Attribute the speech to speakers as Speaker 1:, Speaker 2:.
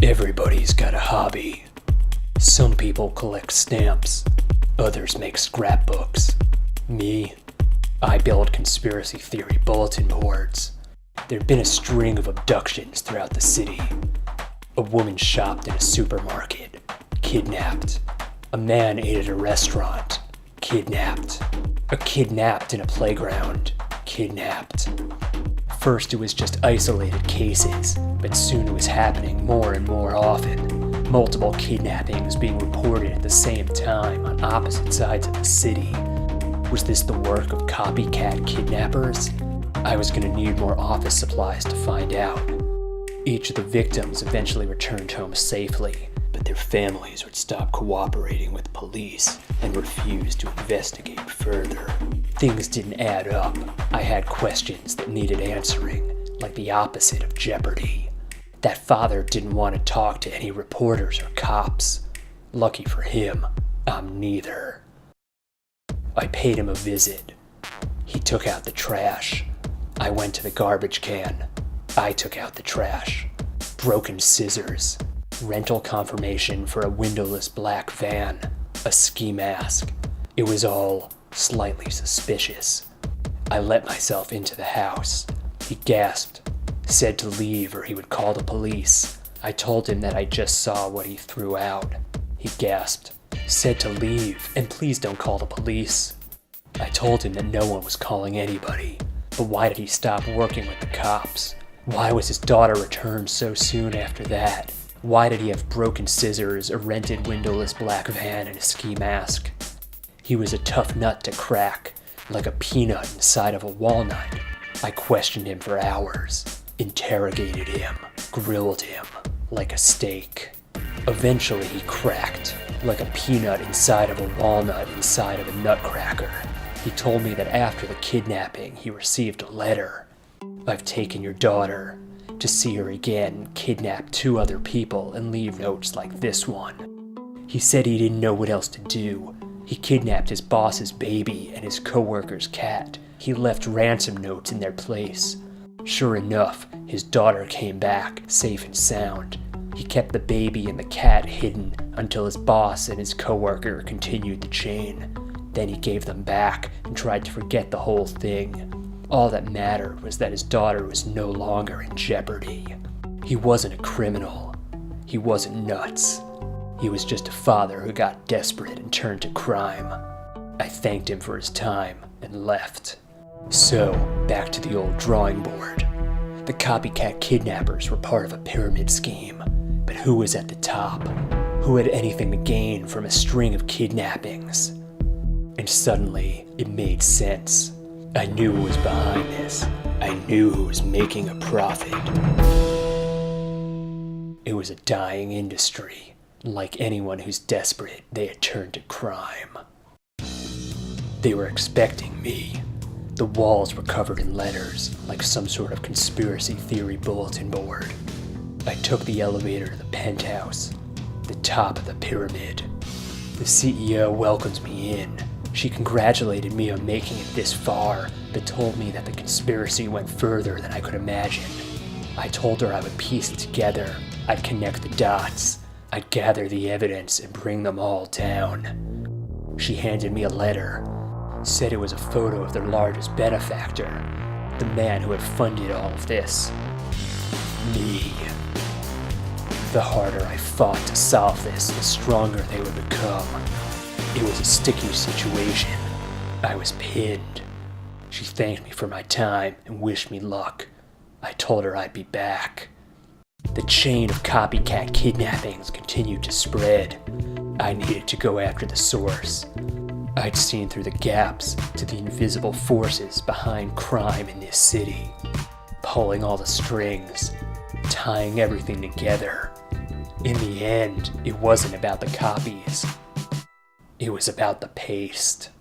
Speaker 1: Everybody's got a hobby. Some people collect stamps, others make scrapbooks. Me, I build conspiracy theory bulletin boards. There'd been a string of abductions throughout the city. A woman shopped in a supermarket, kidnapped. A man ate at a restaurant, kidnapped. A kidnapped in a playground, kidnapped. First it was just isolated cases, but soon it was happening more and more often. Multiple kidnappings being reported at the same time on opposite sides of the city. Was this the work of copycat kidnappers? I was gonna need more office supplies to find out. Each of the victims eventually returned home safely, but their families would stop cooperating with police and refuse to investigate further. Things didn't add up. I had questions that needed answering, like the opposite of jeopardy. That father didn't want to talk to any reporters or cops. Lucky for him, I'm neither. I paid him a visit. He took out the trash. I went to the garbage can. I took out the trash. Broken scissors. Rental confirmation for a windowless black van. A ski mask. It was all slightly suspicious. I let myself into the house. He gasped, said to leave or he would call the police. I told him that I just saw what he threw out. He gasped, said to leave and please don't call the police. I told him that no one was calling anybody. But why did he stop working with the cops? Why was his daughter returned so soon after that? Why did he have broken scissors, a rented windowless black van, and a ski mask? He was a tough nut to crack, like a peanut inside of a walnut. I questioned him for hours, interrogated him, grilled him, like a steak. Eventually he cracked, like a peanut inside of a walnut inside of a nutcracker. He told me that after the kidnapping he received a letter. I've taken your daughter. To see her again, kidnap 2 other people and leave notes like this one. He said he didn't know what else to do. He kidnapped his boss's baby and his co-worker's cat. He left ransom notes in their place. Sure enough, his daughter came back, safe and sound. He kept the baby and the cat hidden until his boss and his co-worker continued the chain. Then he gave them back and tried to forget the whole thing. All that mattered was that his daughter was no longer in jeopardy. He wasn't a criminal. He wasn't nuts. He was just a father who got desperate and turned to crime. I thanked him for his time and left. So, back to the old drawing board. The copycat kidnappers were part of a pyramid scheme, but who was at the top? Who had anything to gain from a string of kidnappings? And suddenly, it made sense. I knew who was behind this. I knew who was making a profit. It was a dying industry. Like anyone who's desperate, they had turned to crime. They were expecting me. The walls were covered in letters, like some sort of conspiracy theory bulletin board. I took the elevator to the penthouse, the top of the pyramid. The CEO welcomes me in. She congratulated me on making it this far, but told me that the conspiracy went further than I could imagine. I told her I would piece it together. I'd connect the dots. I'd gather the evidence and bring them all down. She handed me a letter, said it was a photo of their largest benefactor, the man who had funded all of this. Me. The harder I fought to solve this, the stronger they would become. It was a sticky situation. I was pinned. She thanked me for my time and wished me luck. I told her I'd be back. The chain of copycat kidnappings continued to spread. I needed to go after the source. I'd seen through the gaps to the invisible forces behind crime in this city, pulling all the strings, tying everything together. In the end, it wasn't about the copies. It was about the paste.